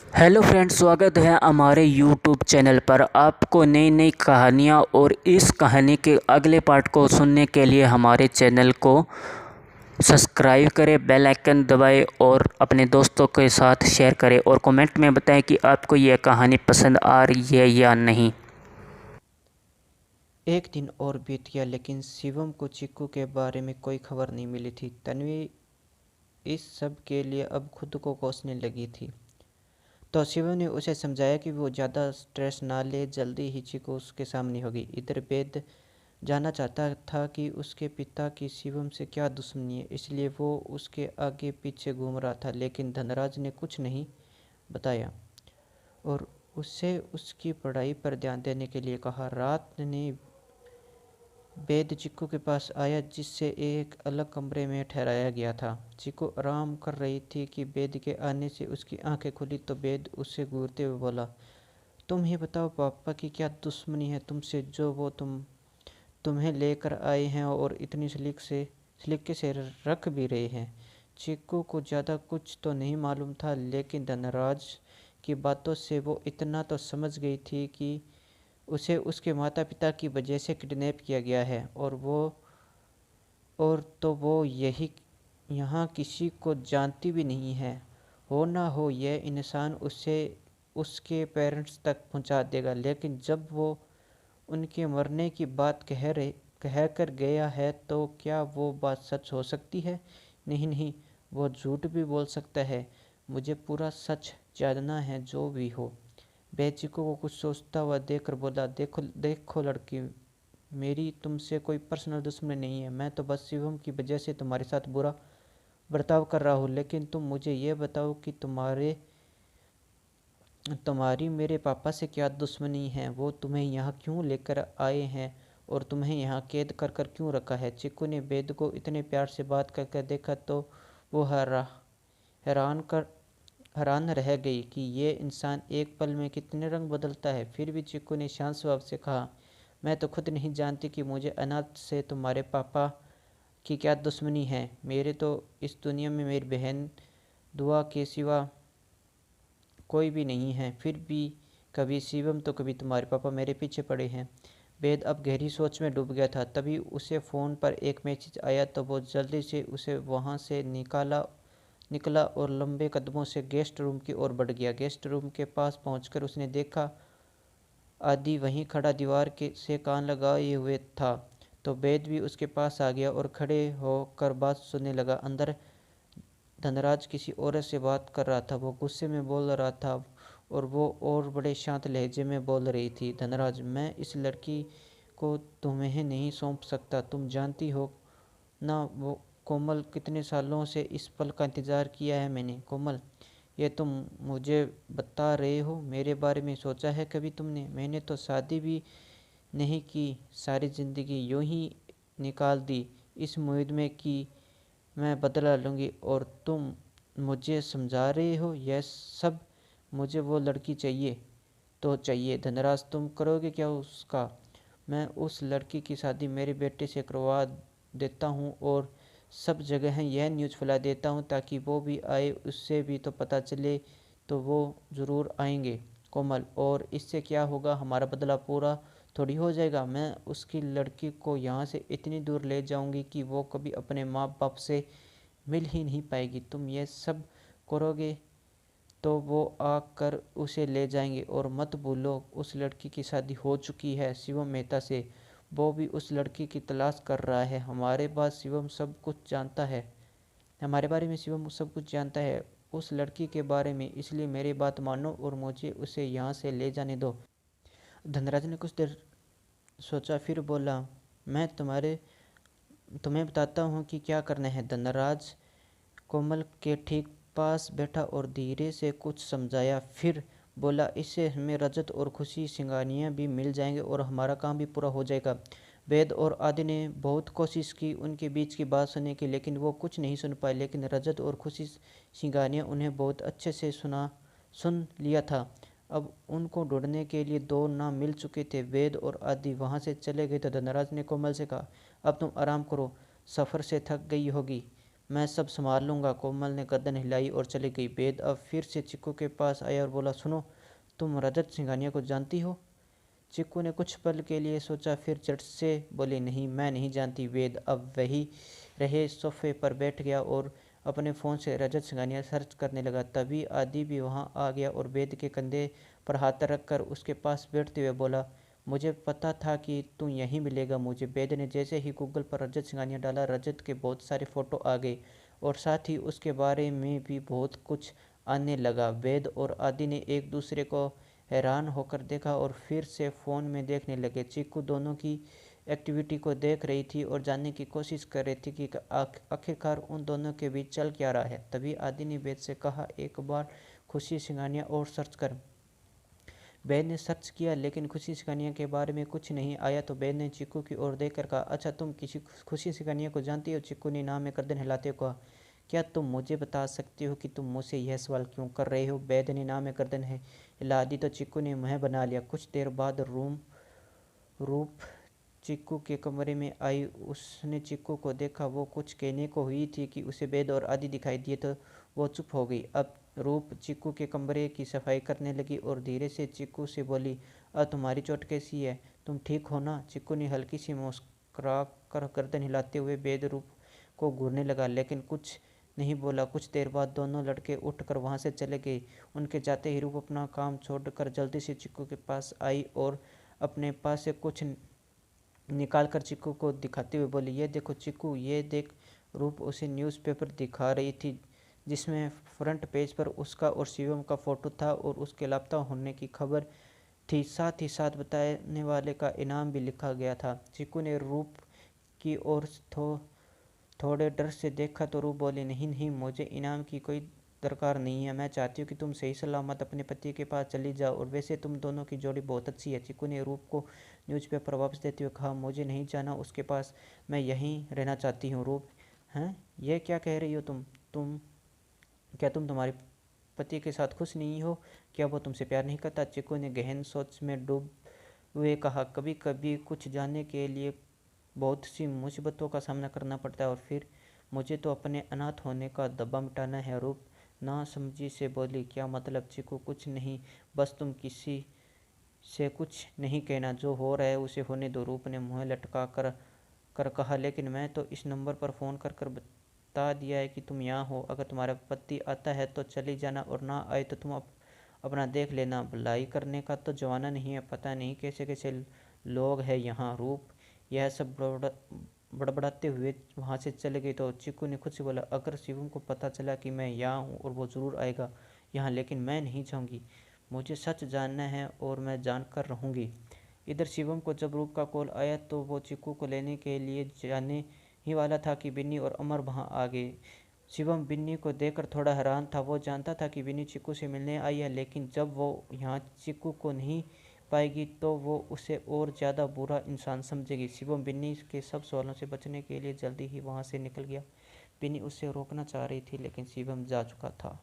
Hello friends, स्वागत है हमारे यूट्यूब चैनल पर। आपको नई नई कहानियाँ और इस कहानी के अगले पार्ट को सुनने के लिए हमारे चैनल को सब्सक्राइब करें, बेल आइकन दबाएं और अपने दोस्तों के साथ शेयर करें और कमेंट में बताएं कि आपको यह कहानी पसंद आ रही है या नहीं। एक दिन और बीत गया लेकिन शिवम को चिक्कू के बारे में कोई खबर नहीं मिली थी। तन्वी इस सब के लिए अब खुद को कोसने लगी थी। तो शिवम ने उसे समझाया कि वो ज़्यादा स्ट्रेस ना ले, जल्दी ही चिक्कू उसके सामने होगी। इधर वेद जानना चाहता था कि उसके पिता की शिवम से क्या दुश्मनी है, इसलिए वो उसके आगे पीछे घूम रहा था। लेकिन धनराज ने कुछ नहीं बताया और उससे उसकी पढ़ाई पर ध्यान देने के लिए कहा। रात ने वेद चिक्कू के पास आया, जिससे एक अलग कमरे में ठहराया गया था। चिक्कू आराम कर रही थी कि वेद के आने से उसकी आंखें खुली तो वेद उससे घूरते हुए बोला, तुम ही बताओ पापा की क्या दुश्मनी है तुमसे, जो वो तुम्हें लेकर आए हैं और इतनी सलीके से रख भी रहे हैं। चिक्कू को ज़्यादा कुछ तो नहीं मालूम था, लेकिन धनराज की बातों से वो इतना तो समझ गई थी कि उसे उसके माता पिता की वजह से किडनैप किया गया है और तो वो यही यहाँ किसी को जानती भी नहीं है। हो ना हो यह इंसान उसे उसके पेरेंट्स तक पहुँचा देगा। लेकिन जब वो उनके मरने की बात कह कर गया है तो क्या वो बात सच हो सकती है? नहीं नहीं, वो झूठ भी बोल सकता है। मुझे पूरा सच जानना है, जो भी हो। बेचिको को कुछ सोचता हुआ देखकर बोला, देखो देखो लड़की, मेरी तुमसे कोई पर्सनल दुश्मनी नहीं है। मैं तो बस शिवम की वजह से तुम्हारे साथ बुरा बर्ताव कर रहा हूँ। लेकिन तुम मुझे ये बताओ कि तुम्हारी मेरे पापा से क्या दुश्मनी है? वो तुम्हें यहाँ क्यों लेकर आए हैं और तुम्हें यहाँ कैद कर कर क्यों रखा है? चिक्कू ने वेद को इतने प्यार से बात करके देखा तो वो हैरान कर हैरान रह गई कि ये इंसान एक पल में कितने रंग बदलता है। फिर भी चिक्कू ने शांत स्वभाव से कहा, मैं तो खुद नहीं जानती कि मुझे अनाथ से तुम्हारे पापा की क्या दुश्मनी है। मेरे तो इस दुनिया में मेरी बहन दुआ के सिवा कोई भी नहीं है। फिर भी कभी शिवम तो कभी तुम्हारे पापा मेरे पीछे पड़े हैं। वेद अब गहरी सोच में डूब गया था। तभी उसे फ़ोन पर एक मैसेज आया तो वो जल्दी से उसे वहाँ से निकला और लंबे कदमों से गेस्ट रूम की ओर बढ़ गया। गेस्ट रूम के पास पहुंचकर उसने देखा आदि वहीं खड़ा दीवार के से कान लगाए हुए था। तो वेद भी उसके पास आ गया और खड़े होकर बात सुनने लगा। अंदर धनराज किसी औरत से बात कर रहा था। वो गुस्से में बोल रहा था और वो और बड़े शांत लहजे में बोल रही थी, धनराज, मैं इस लड़की को तुम्हें नहीं सौंप सकता। तुम जानती हो ना वो कोमल, कितने सालों से इस पल का इंतज़ार किया है मैंने। कोमल, ये तुम मुझे बता रहे हो? मेरे बारे में सोचा है कभी तुमने? मैंने तो शादी भी नहीं की, सारी ज़िंदगी यूं ही निकाल दी इस उम्मीद में कि मैं बदला लूँगी, और तुम मुझे समझा रहे हो यह सब? मुझे वो लड़की चाहिए तो चाहिए। धनराज, तुम करोगे क्या उसका? मैं उस लड़की की शादी मेरे बेटे से करवा देता हूँ और सब जगह यह न्यूज़ फैला देता हूँ ताकि वो भी आए, उससे भी तो पता चले। तो वो ज़रूर आएंगे कोमल, और इससे क्या होगा, हमारा बदला पूरा थोड़ी हो जाएगा। मैं उसकी लड़की को यहाँ से इतनी दूर ले जाऊँगी कि वो कभी अपने माँ बाप से मिल ही नहीं पाएगी। तुम ये सब करोगे तो वो आकर उसे ले जाएंगे। और मत भूलो, उस लड़की की शादी हो चुकी है शिवम मेहता से। वो भी उस लड़की की तलाश कर रहा है। हमारे बारे में शिवम सब कुछ जानता है उस लड़की के बारे में। इसलिए मेरी बात मानो और मुझे उसे यहाँ से ले जाने दो। धनराज ने कुछ देर सोचा, फिर बोला, मैं तुम्हें बताता हूँ कि क्या करना है। धनराज कोमल के ठीक पास बैठा और धीरे से कुछ समझाया। फिर बोला, इससे हमें रजत और खुशी सिंगानियाँ भी मिल जाएंगे और हमारा काम भी पूरा हो जाएगा। वेद और आदि ने बहुत कोशिश की उनके बीच की बात सुनने की, लेकिन वो कुछ नहीं सुन पाए। लेकिन रजत और खुशी सिंगानिया उन्हें बहुत अच्छे से सुन लिया था। अब उनको ढूंढने के लिए दो नाम मिल चुके थे। वेद और आदि वहाँ से चले गए तो धनराज ने कोमल से कहा, अब तुम आराम करो, सफ़र से थक गई होगी। मैं सब संभाल लूँगा। कोमल ने गर्दन हिलाई और चली गई। वेद अब फिर से चिक्कू के पास आया और बोला, सुनो, तुम रजत सिंघानिया को जानती हो? चिक्कू ने कुछ पल के लिए सोचा, फिर झट से बोली, नहीं, मैं नहीं जानती। वेद अब वही रहे सोफे पर बैठ गया और अपने फ़ोन से रजत सिंघानिया सर्च करने लगा। तभी आदि भी वहाँ आ गया और वेद के कंधे पर हाथ रखकर उसके पास बैठते हुए बोला, मुझे पता था कि तू यहीं मिलेगा मुझे। वेद ने जैसे ही गूगल पर रजत सिंघानिया डाला, रजत के बहुत सारे फ़ोटो आ गए और साथ ही उसके बारे में भी बहुत कुछ आने लगा। वेद और आदि ने एक दूसरे को हैरान होकर देखा और फिर से फ़ोन में देखने लगे। चीकू दोनों की एक्टिविटी को देख रही थी और जानने की कोशिश कर रही थी कि आखिरकार उन दोनों के बीच चल क्या रहा है। तभी आदि ने वेद से कहा, एक बार खुशी सिंघानिया और सर्च कर। वेद ने सर्च किया लेकिन खुशी सिंघानिया के बारे में कुछ नहीं आया। तो वेद ने चीकू की ओर देखकर कहा, अच्छा, तुम किसी खुशी सिंघानिया को जानती हो? चीकू ने नाम में गर्दन हिलाते हुए कहा, क्या तुम मुझे बता सकती हो कि तुम मुझसे यह सवाल क्यों कर रहे हो? वेद ने नाम में गर्दन हिला दी तो चीकू ने मुँह बना लिया। कुछ देर बाद रूप चीकू के कमरे में आई। उसने चीकू को देखा। वो कुछ कहने को हुई थी कि उसे वेद और आदि दिखाई दिए तो वो चुप हो गई। अब रूप चीकू के कमरे की सफाई करने लगी और धीरे से चीकू से बोली, तुम्हारी चोट कैसी है? तुम ठीक हो ना? चीकू ने हल्की सी मुस्कुरा कर गर्दन हिलाते हुए वेद रूप को घूरने लगा, लेकिन कुछ नहीं बोला। कुछ देर बाद दोनों लड़के उठकर वहाँ से चले गए। उनके जाते ही रूप अपना काम छोड़कर जल्दी से चीकू के पास आई और अपने पास से कुछ निकाल कर चीकू को दिखाते हुए बोली, ये देखो चीकू, ये देख। रूप उसे न्यूज़पेपर दिखा रही थी जिसमें फ्रंट पेज पर उसका और शिवम का फोटो था और उसके लापता होने की खबर थी। साथ ही साथ बताने वाले का इनाम भी लिखा गया था। चीकू ने रूप की ओर थोड़े डर से देखा तो रूप बोली, नहीं नहीं, मुझे इनाम की कोई दरकार नहीं है। मैं चाहती हूँ कि तुम सही सलामत अपने पति के पास चली जाओ और वैसे तुम दोनों की जोड़ी बहुत अच्छी है। चीकू ने रूप को न्यूज़पेपर वापस देते हुए कहा, मुझे नहीं जाना उसके पास, मैं यहीं रहना चाहती हूँ। रूप, हैं, ये क्या कह रही हो तुम क्या तुम तुम्हारे पति के साथ खुश नहीं हो? क्या वो तुमसे प्यार नहीं करता? चीकू ने गहन सोच में डूब हुए कहा, कभी कभी कुछ जानने के लिए बहुत सी मुसीबतों का सामना करना पड़ता है और फिर मुझे तो अपने अनाथ होने का दबा मिटाना है। रूप ना समझी से बोली, क्या मतलब? चीकू, कुछ नहीं, बस तुम किसी से कुछ नहीं कहना, जो हो रहा है उसे होने दो। रूप ने मुँह लटका कर कहा, लेकिन मैं तो इस नंबर पर फ़ोन कर बता दिया है कि तुम यहाँ हो। अगर तुम्हारा पति आता है तो चली जाना और ना आए तो तुम अपना देख लेना। भलाई करने का तो जमाना नहीं है। पता नहीं कैसे कैसे लोग हैं यहाँ। रूप यह सब बड़बड़ाते हुए वहाँ से चले गए। तो चीकू ने खुद से बोला, अगर शिवम को पता चला कि मैं यहाँ हूँ और वो ज़रूर आएगा यहाँ, लेकिन मैं नहीं जाऊँगी। मुझे सच जानना है और मैं जान कर रहूँगी। इधर शिवम को जब रूप का कॉल आया तो वो चीकू को लेने के लिए जाने ही वाला था कि बिन्नी और अमर वहाँ आ गए। शिवम बिन्नी को देखकर थोड़ा हैरान था। वो जानता था कि बिन्नी चीकू से मिलने आई है, लेकिन जब वो यहाँ चीकू को नहीं पाएगी तो वो उसे और ज़्यादा बुरा इंसान समझेगी। शिवम बिन्नी के सब सवालों से बचने के लिए जल्दी ही वहाँ से निकल गया। बिन्नी उसे रोकना चाह रही थी लेकिन शिवम जा चुका था।